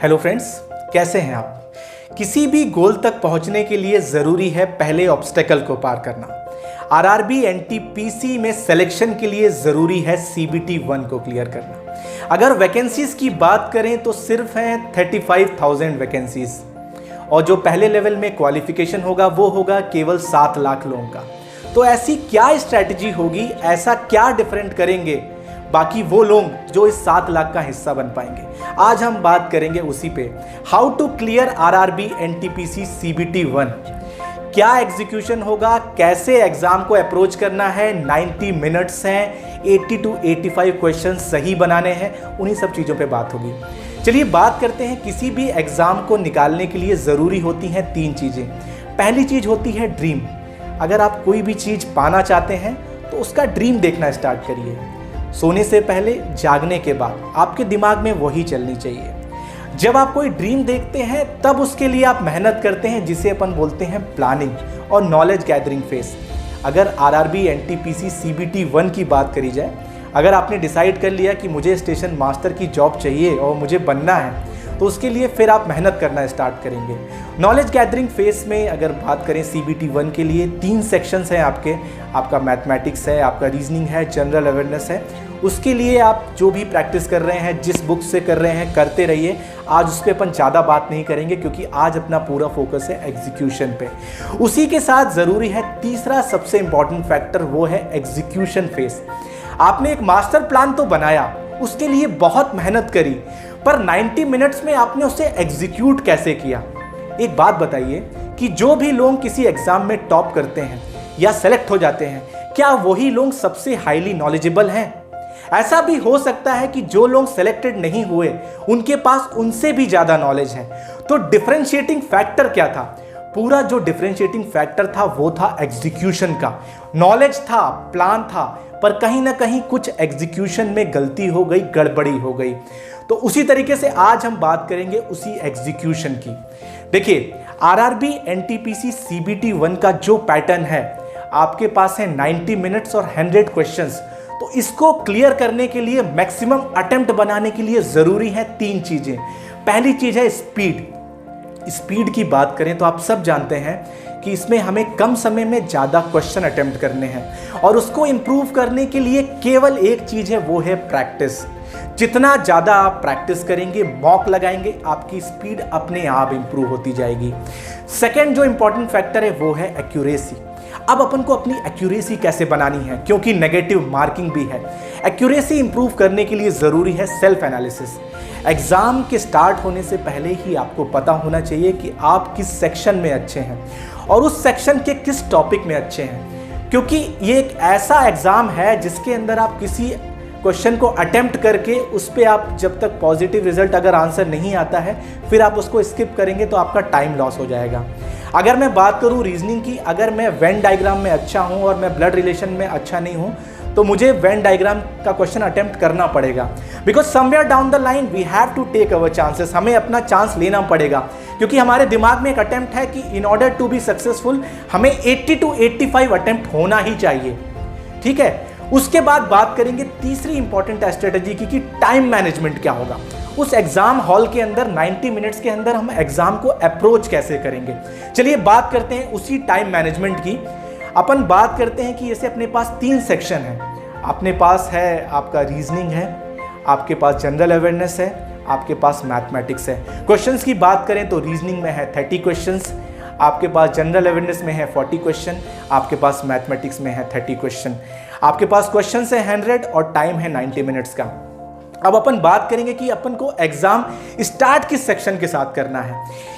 Hello friends, कैसे हैं आप। किसी भी गोल तक पहुंचने के लिए ज़रूरी है पहले ऑब्स्टेकल को पार करना। आरआरबी एनटीपीसी में सिलेक्शन के लिए ज़रूरी है सीबीटी 1 को क्लियर करना। अगर वैकेंसीज की बात करें तो सिर्फ हैं 35,000 वैकेंसीज, और जो पहले लेवल में क्वालिफिकेशन होगा वो होगा केवल 7 लाख लोगों का। तो ऐसी क्या स्ट्रैटेजी होगी, ऐसा क्या डिफरेंट करेंगे बाकी वो लोग जो इस 7 लाख का हिस्सा बन पाएंगे। आज हम बात करेंगे उसी पे, how to clear RRB NTPC CBT 1। क्या एग्जीक्यूशन होगा, कैसे एग्जाम को अप्रोच करना है, 90 मिनट्स हैं, 80 to 85 क्वेश्चन सही बनाने हैं, उन्हीं सब चीज़ों पे बात होगी। चलिए बात करते हैं। किसी भी एग्जाम को निकालने के लिए ज़रूरी होती हैं 3 चीज़ें। पहली चीज़ होती है ड्रीम। अगर आप कोई भी चीज़ पाना चाहते हैं तो उसका ड्रीम देखना स्टार्ट करिए। सोने से पहले, जागने के बाद आपके दिमाग में वही चलनी चाहिए। जब आप कोई ड्रीम देखते हैं तब उसके लिए आप मेहनत करते हैं, जिसे अपन बोलते हैं प्लानिंग और नॉलेज गैदरिंग फेस। अगर आरआरबी एनटीपीसी सीबीटी 1 की बात करी जाए, अगर आपने डिसाइड कर लिया कि मुझे स्टेशन मास्टर की जॉब चाहिए और मुझे बनना है, तो उसके लिए फिर आप मेहनत करना स्टार्ट करेंगे। नॉलेज गैदरिंग फेस में अगर बात करें सीबीटी 1 के लिए 3 सेक्शंस हैं आपका मैथमेटिक्स है, आपका रीजनिंग है, जनरल अवेयरनेस है। उसके लिए आप जो भी प्रैक्टिस कर रहे हैं, जिस बुक से कर रहे हैं, करते रहिए। आज उस पर अपन ज़्यादा बात नहीं करेंगे क्योंकि आज अपना पूरा फोकस है एग्जीक्यूशन पे। उसी के साथ ज़रूरी है तीसरा सबसे इंपॉर्टेंट फैक्टर, वो है एग्जीक्यूशन फेस। आपने एक मास्टर प्लान तो बनाया, उसके लिए बहुत मेहनत करी, पर 90 मिनट्स में आपने उसे एग्जीक्यूट कैसे किया। एक बात बताइए कि जो भी लोग किसी एग्जाम में टॉप करते हैं या सेलेक्ट हो जाते हैं, क्या वही लोग सबसे हाईली नॉलेजेबल हैं? ऐसा भी हो सकता है कि जो लोग सेलेक्टेड नहीं हुए उनके पास उनसे भी ज्यादा नॉलेज है। तो डिफरेंशिएटिंग फैक्टर क्या था? पूरा जो डिफरेंशिएटिंग फैक्टर था वो था एग्जीक्यूशन का। नॉलेज था, प्लान था, पर कहीं ना कहीं कुछ एग्जीक्यूशन में गलती हो गई, गड़बड़ी हो गई। तो उसी तरीके से आज हम बात करेंगे उसी एग्जीक्यूशन की। देखिए, आरआरबी एनटीपीसी सीबीटी 1 का जो पैटर्न है, आपके पास है 90 मिनट्स और 100 क्वेश्चंस। तो इसको क्लियर करने के लिए, मैक्सिमम अटेम्प्ट बनाने के लिए जरूरी है 3 चीजें। पहली चीज है स्पीड की बात करें तो आप सब जानते हैं कि इसमें हमें कम समय में ज़्यादा क्वेश्चन अटेम्प्ट करने हैं, और उसको इम्प्रूव करने के लिए केवल एक चीज़ है, वो है प्रैक्टिस। जितना ज़्यादा आप प्रैक्टिस करेंगे, मॉक लगाएंगे, आपकी स्पीड अपने आप इम्प्रूव होती जाएगी। सेकेंड जो इंपॉर्टेंट फैक्टर है वो है एक्यूरेसी। अब अपन को अपनी एक्यूरेसी कैसे बनानी है, क्योंकि नेगेटिव मार्किंग भी है। एक्यूरेसी इंप्रूव करने के लिए ज़रूरी है सेल्फ एनालिसिस। एग्ज़ाम के स्टार्ट होने से पहले ही आपको पता होना चाहिए कि आप किस सेक्शन में अच्छे हैं और उस सेक्शन के किस टॉपिक में अच्छे हैं, क्योंकि ये एक ऐसा एग्ज़ाम है जिसके अंदर आप किसी क्वेश्चन को अटेम्प्ट करके उस पर आप जब तक पॉजिटिव रिजल्ट अगर आंसर नहीं आता है, फिर आप उसको स्किप करेंगे तो आपका टाइम लॉस हो जाएगा। अगर मैं बात करूं रीजनिंग की, अगर मैं वेन डायग्राम में अच्छा हूं और मैं ब्लड रिलेशन में अच्छा नहीं हूं, तो मुझे वेन डायग्राम का क्वेश्चन अटेम्प्ट करना पड़ेगा, because somewhere down the line we have to take our chances. हमें अपना चांस लेना पड़ेगा, क्योंकि हमारे दिमाग में एक अटेम्प्ट है कि in order to be successful हमें 80 to 85 अटेम्प्ट होना ही चाहिए। ठीक है, उसके बाद बात करेंगे तीसरी इंपॉर्टेंट स्ट्रेटेजी की कि टाइम मैनेजमेंट क्या होगा। उस एग्जाम हॉल के अंदर 90 मिनट्स के अंदर हम एग्जाम को अप्रोच कैसे करेंगे। चलिए बात करते हैं उसी टाइम मैनेजमेंट की। अपन बात करते हैं कि जैसे अपने पास 3 सेक्शन है। अपने पास है आपका रीजनिंग है, आपके पास जनरल अवेयरनेस है, आपके पास मैथमेटिक्स है। क्वेश्चंस की बात करें तो रीजनिंग में है 30 क्वेश्चंस, आपके पास जनरल अवेयरनेस में है 40 क्वेश्चन, आपके पास मैथमेटिक्स में है 30 क्वेश्चन। आपके पास क्वेश्चन है 100 और टाइम है 90 मिनट्स का। अब अपन बात करेंगे कि अपन को एग्जाम स्टार्ट किस सेक्शन के साथ करना है,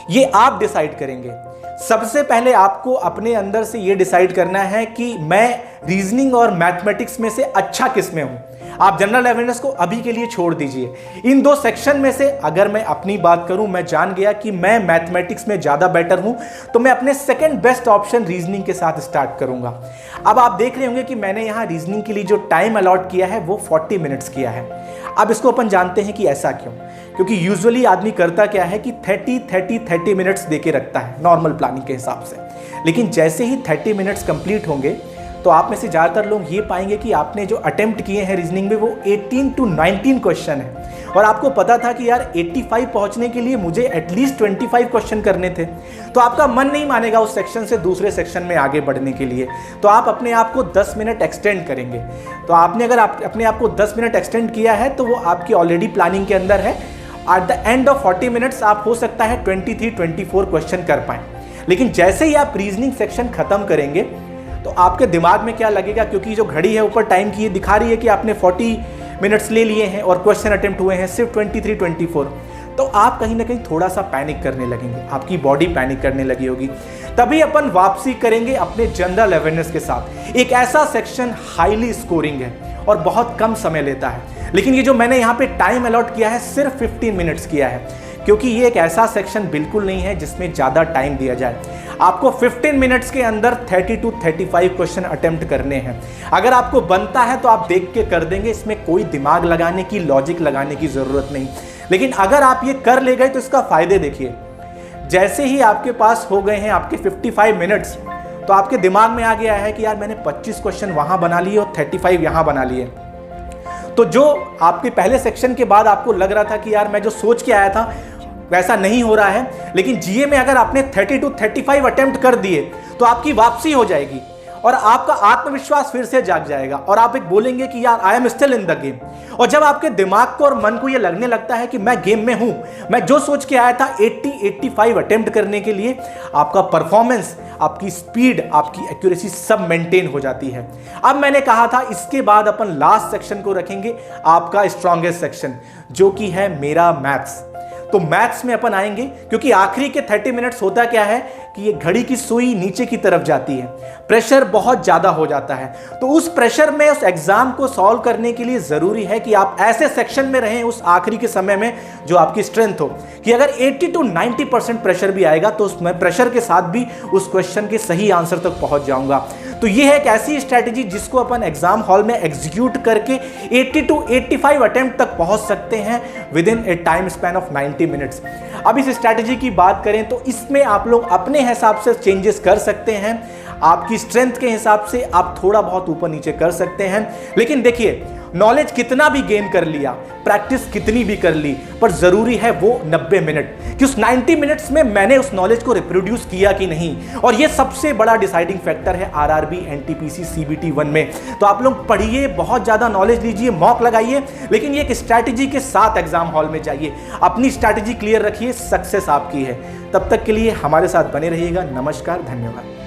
ये आप डिसाइड करेंगे। सबसे पहले आपको अपने अंदर से ये डिसाइड करना है कि मैं रीजनिंग और मैथमेटिक्स में से अच्छा किस में हूं। आप जनरल अवेयरनेस को अभी के लिए छोड़ दीजिए। इन 2 सेक्शन में से अगर मैं अपनी बात करूं, मैं जान गया कि मैं मैथमेटिक्स में ज़्यादा बेटर हूं, तो मैं अपने सेकंड बेस्ट ऑप्शन रीजनिंग के साथ स्टार्ट करूंगा। अब आप देख रहे होंगे कि मैंने यहाँ रीजनिंग के लिए जो टाइम अलॉट किया है वो 40 मिनट्स किया है। अब इसको अपन जानते हैं कि ऐसा क्यों, क्योंकि यूजुअली आदमी करता क्या है कि 30 मिनट्स दे के रखता है नॉर्मल प्लानिंग के हिसाब से, लेकिन जैसे ही 30 मिनट्स कंप्लीट होंगे तो आप में से ज़्यादातर लोग ये पाएंगे कि आपने जो अटेम्प्ट किए हैं रीजनिंग में वो 18 to 19 क्वेश्चन है, और आपको पता था कि यार 85 पहुंचने के लिए मुझे एटलीस्ट 25 क्वेश्चन करने थे। तो आपका मन नहीं मानेगा उस सेक्शन से दूसरे सेक्शन में आगे बढ़ने के लिए, तो आप अपने आप को 10 मिनट एक्सटेंड करेंगे। तो आपने अगर अपने आप को 10 मिनट एक्सटेंड किया है तो वो आपकी ऑलरेडी प्लानिंग के अंदर है। At the end of 40 minutes आप हो सकता है 23-24 क्वेश्चन कर पाएं। लेकिन जैसे ही आप रीजनिंग सेक्शन खत्म करेंगे तो आपके दिमाग में क्या लगेगा, क्योंकि जो घड़ी है ऊपर टाइम की ये दिखा रही है कि आपने 40 मिनट्स ले लिए हैं और क्वेश्चन अटेम्प्ट हुए हैं सिर्फ 23-24, तो आप कहीं ना कहीं थोड़ा सा पैनिक करने लगेंगे, आपकी बॉडी पैनिक करने लगी होगी। तभी अपन वापसी करेंगे अपने जनरल अवेयरनेस के साथ। एक ऐसा सेक्शन हाईली स्कोरिंग है और बहुत कम समय लेता है, लेकिन ये जो मैंने यहाँ पे टाइम अलॉट किया है सिर्फ 15 मिनट्स किया है, क्योंकि ये एक ऐसा सेक्शन बिल्कुल नहीं है जिसमें ज़्यादा टाइम दिया जाए। आपको 15 मिनट्स के अंदर 30 to 35 क्वेश्चन अटेम्प्ट करने हैं। अगर आपको बनता है तो आप देख के कर देंगे, इसमें कोई दिमाग लगाने की, लॉजिक लगाने की ज़रूरत नहीं। लेकिन अगर आप ये कर ले गए तो इसका फ़ायदे देखिए, जैसे ही आपके पास हो गए हैं आपके 55 मिनट्स, तो आपके दिमाग में आ गया है कि यार मैंने 25 क्वेश्चन वहाँ बना लिए और 35 यहाँ बना लिए। तो जो आपके पहले सेक्शन के बाद आपको लग रहा था कि यार मैं जो सोच के आया था वैसा नहीं हो रहा है, लेकिन जीए में अगर आपने 30 to 35 अटेम्प्ट कर दिए तो आपकी वापसी हो जाएगी और आपका आत्मविश्वास फिर से जाग जाएगा और आप एक बोलेंगे कि यार I am still in the game. और जब आपके दिमाग को और मन को ये लगने लगता है कि मैं गेम में हूं, मैं जो सोच के आया था 80-85 अटेम्प्ट करने के लिए, आपका परफॉर्मेंस, आपकी स्पीड, आपकी एक्यूरेसी सब मेंटेन हो जाती है। अब मैंने कहा था इसके बाद अपन लास्ट सेक्शन को रखेंगे, आपका स्ट्रॉन्गेस्ट सेक्शन, जो कि है मेरा मैथ्स। तो मैथ्स में अपन आएंगे, क्योंकि आखिरी के 30 मिनट्स होता क्या है कि ये घड़ी की सुई नीचे की तरफ जाती है, प्रेशर बहुत ज़्यादा हो जाता है। तो उस प्रेशर में उस एग्जाम को सॉल्व करने के लिए ज़रूरी है कि आप ऐसे सेक्शन में रहें उस आखिरी के समय में जो आपकी स्ट्रेंथ हो, कि अगर 80 to 90% प्रेशर भी आएगा तो उसमें प्रेशर के साथ भी उस क्वेश्चन के सही आंसर तक पहुंच जाऊंगा। तो ये है एक ऐसी स्ट्रैटेजी जिसको अपन एग्जाम हॉल में एग्जीक्यूट करके 80 to 85 अटेम्प्ट तक पहुंच सकते हैं with in A time span of 90 minutes. अब इस स्ट्रैटेजी की बात करें तो इसमें आप लोग अपने हिसाब से चेंजेस कर सकते हैं, आपकी स्ट्रेंथ के हिसाब से आप थोड़ा बहुत ऊपर नीचे कर सकते हैं। लेकिन देखिए, नॉलेज कितना भी गेन कर लिया, प्रैक्टिस कितनी भी कर ली, पर जरूरी है वो 90 मिनट कि उस 90 मिनट्स में मैंने उस नॉलेज को रिप्रोड्यूस किया कि नहीं। और ये सबसे बड़ा डिसाइडिंग फैक्टर है आरआरबी, एनटीपीसी, सीबीटी 1 में। तो आप लोग पढ़िए, बहुत ज़्यादा नॉलेज लीजिए, मॉक लगाइए, लेकिन ये एक स्ट्रैटेजी के साथ एग्जाम हॉल में जाइए, अपनी स्ट्रैटेजी क्लियर रखिए, सक्सेस आपकी है। तब तक के लिए हमारे साथ बने रहिएगा। नमस्कार, धन्यवाद।